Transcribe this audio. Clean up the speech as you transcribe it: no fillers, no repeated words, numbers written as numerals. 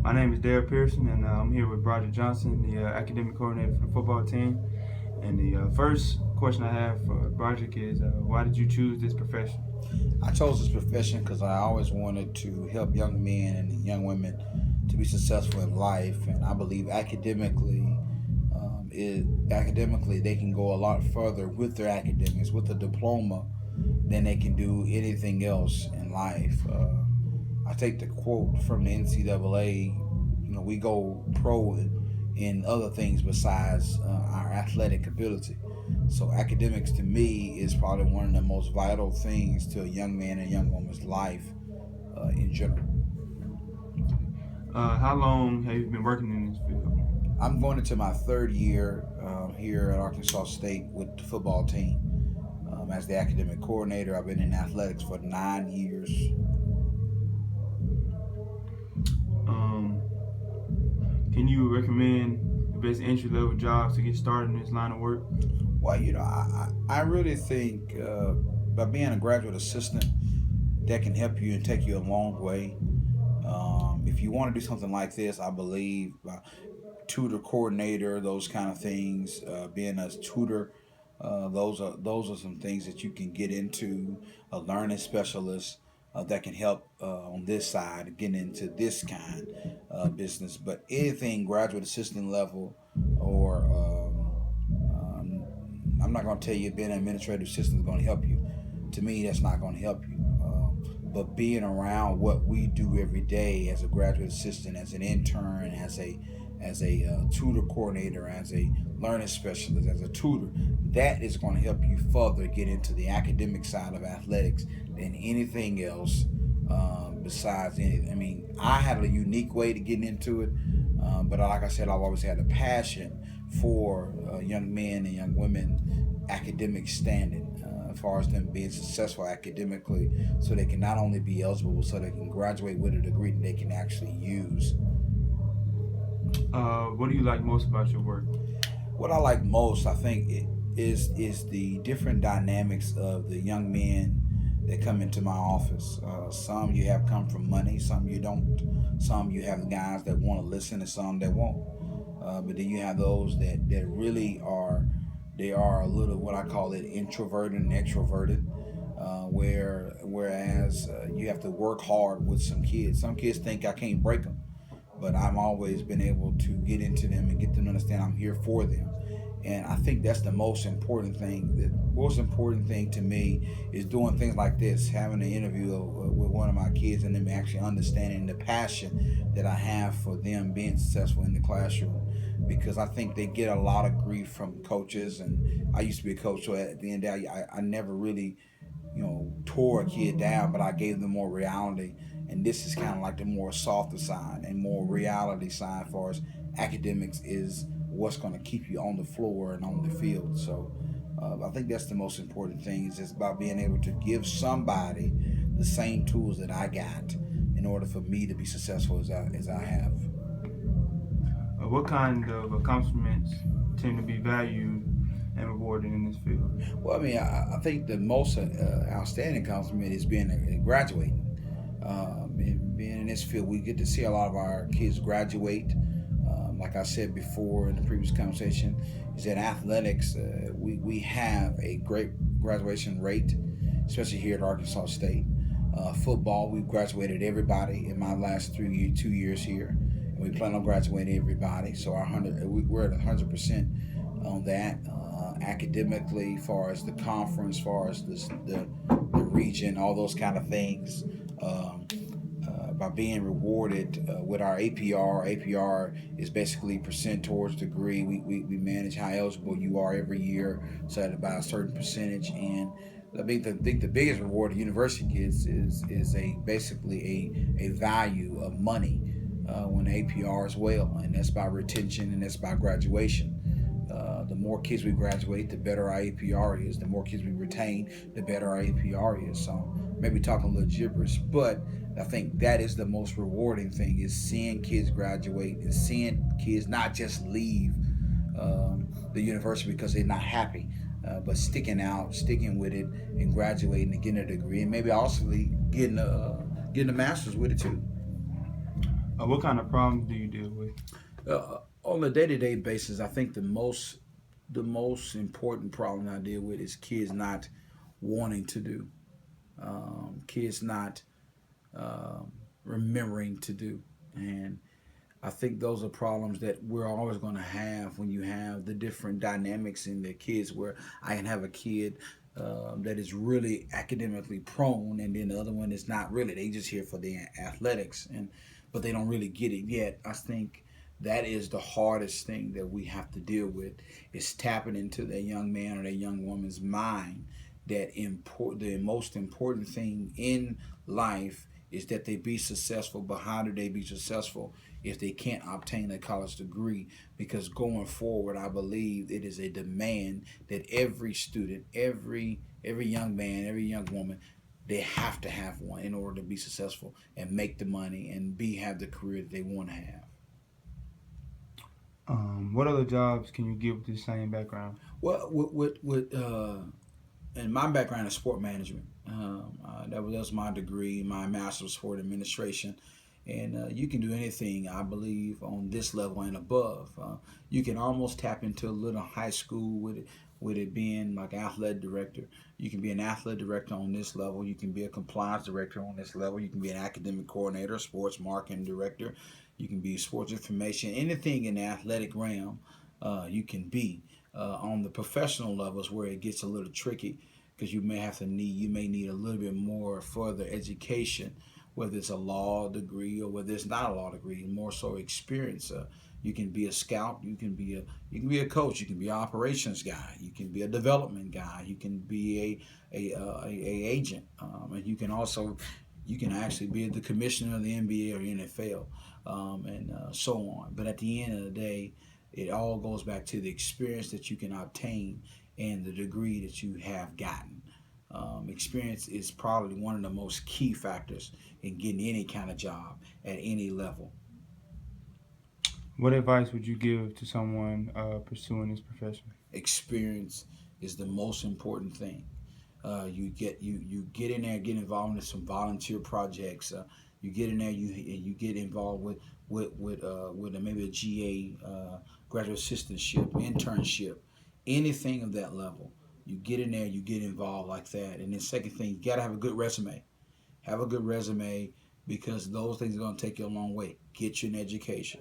My name is Dale Pearson, and I'm here with Brodrick Johnson, the academic coordinator for the football team. And the first question I have for Brodrick is, why did you choose this profession? I chose this profession because I always wanted to help young men and young women to be successful in life, and I believe academically they can go a lot further with their academics, with a diploma, than they can do anything else in life. I take the quote from the NCAA. We go pro in other things besides our athletic ability. So academics to me is probably one of the most vital things to a young man and young woman's life in general. How long have you been working in this field? I'm going into my third year here at Arkansas State with the football team as the academic coordinator. I've been in athletics for 9 years. Um, can you recommend the best entry level jobs to get started in this line of work? Well, I really think by being a graduate assistant, that can help you and take you a long way. If you want to do something like this, I believe tutor coordinator, those kind of things, being a tutor, those are some things that you can get into. A learning specialist that can help on this side, getting into this kind of business. But anything graduate assistant level or I'm not going to tell you being an administrative assistant is going to help you. To me, that's not going to help you. But being around what we do every day as a graduate assistant, as an intern, as a tutor coordinator, as a learning specialist, as a tutor, that is going to help you further get into the academic side of athletics than anything else. Besides anything, I mean, I had a unique way to get into it, but like I said, I've always had a passion for young men and young women academic standing, as far as them being successful academically, so they can not only be eligible, so they can graduate with a degree that they can actually use. What do you like most about your work? What I like most, I think, is the different dynamics of the young men that come into my office. Some you have come from money, some you don't. Some you have guys that want to listen, and some that won't. But then you have those that really are, they are a little, what I call it, introverted and extroverted. Whereas you have to work hard with some kids. Some kids think I can't break them, but I've always been able to get into them and get them to understand I'm here for them. And I think that's the most important thing. The most important thing to me is doing things like this, having an interview with one of my kids and them actually understanding the passion that I have for them being successful in the classroom. Because I think they get a lot of grief from coaches, and I used to be a coach, so at the end of the day, I never really, tore a kid down, but I gave them more reality. And this is kind of like the more softer side and more reality side, as far as academics is what's going to keep you on the floor and on the field. So I think that's the most important thing, is just about being able to give somebody the same tools that I got in order for me to be successful as I have. What kind of accomplishments tend to be valued and rewarded in this field? Well, I mean, I think the most outstanding compliment is being graduating. And being in this field, we get to see a lot of our kids graduate. Like I said before in the previous conversation, is that athletics, we have a great graduation rate, especially here at Arkansas State. Football, we've graduated everybody in my last 2 years here, and we plan on graduating everybody. So we're at 100% on that. Academically, as far as the conference, as far as the region, all those kind of things. By being rewarded with our APR. APR is basically percent towards degree. We manage how eligible you are every year, so at about a certain percentage. And think the biggest reward of university kids is basically a value of money when APR is well, and that's by retention and that's by graduation. The more kids we graduate, the better our APR is. The more kids we retain, the better our APR is. So maybe talking a little gibberish, but I think that is the most rewarding thing, is seeing kids graduate and seeing kids not just leave the university because they're not happy, but sticking out, sticking with it, and graduating and getting a degree, and maybe also getting a master's with it too. What kind of problems do you deal with? On a day-to-day basis, I think the most important problem I deal with is kids not wanting to do, kids not um, remembering to do, and I think those are problems that we're always going to have when you have the different dynamics in the kids. Where I can have a kid that is really academically prone, and then the other one is not really. They just here for the athletics, and but they don't really get it yet. I think that is the hardest thing that we have to deal with is tapping into that young man or that young woman's mind that the most important thing in life is that they be successful. But how do they be successful if they can't obtain a college degree? Because going forward, I believe it is a demand that every student, every young man, every young woman, they have to have one in order to be successful and make the money and be have the career that they want to have. What other jobs can you get with the same background? Well, and my background is sport management. That was my degree, my master's of sport administration. And you can do anything, I believe, on this level and above. You can almost tap into a little high school with it being like athletic director. You can be an athletic director on this level. You can be a compliance director on this level. You can be an academic coordinator, sports marketing director. You can be sports information, anything in the athletic realm. You can be on the professional levels where it gets a little tricky because you may need a little bit more further education, whether it's a law degree or whether it's not a law degree, more so experience. You can be a scout, you can be a coach, you can be an operations guy, you can be a development guy, you can be a agent, and you can actually be the commissioner of the NBA or NFL, and so on. But at the end of the day, it all goes back to the experience that you can obtain and the degree that you have gotten. Experience is probably one of the most key factors in getting any kind of job at any level. What advice would you give to someone pursuing this profession? Experience is the most important thing. You get in there, get involved in some volunteer projects. You get in there, you get involved with maybe a GA, graduate assistantship, internship, anything of that level. You get in there, you get involved like that. And then second thing, you gotta have a good resume. Have a good resume because those things are gonna take you a long way. Get you an education.